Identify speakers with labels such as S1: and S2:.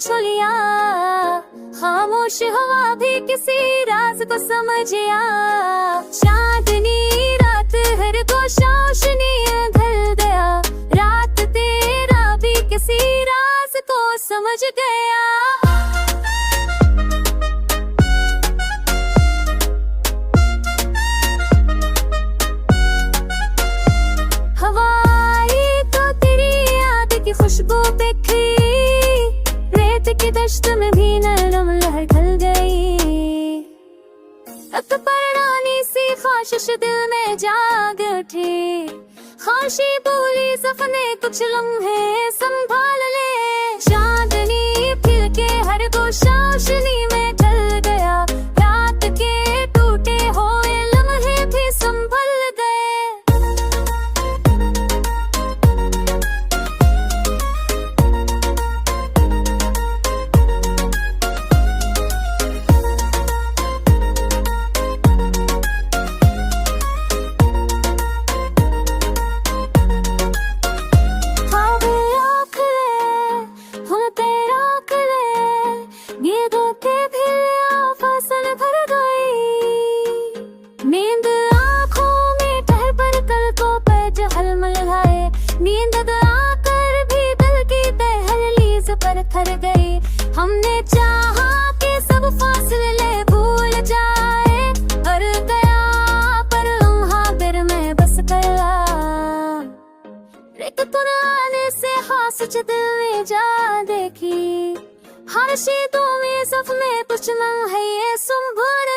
S1: छू लिया, खामोश हवा भी किसी राज को समझिया। चांदनी रात हर को रोशनी ढल गया, रात तेरा भी किसी राज को समझ गया। खुशबू बिखरी, रेत की दश्त में भी नरम लहर ढल गई। अब पुरानी सी ख्वाहिश दिल में जाग उठी, खाशी बोली सपने कुछ लम्हे संभाल ले। चांदनी फिर के हर गोशा रोशनी में ढल गया, रात के टूटे हुए लम्हे भी संभल गए। नींद आँखों में ठहर पर कल को पर जहलमल है, नींद आकर भी दिल की दहलीज पर थर गई। हमने चाहा कि सब फासले भूल जाए, और गया पर लम्हा बिर में बस गया। रेत पुराने से हासिच दिल में जा देखी, हर शीतों में सफ में कुछ न है ये सुंभर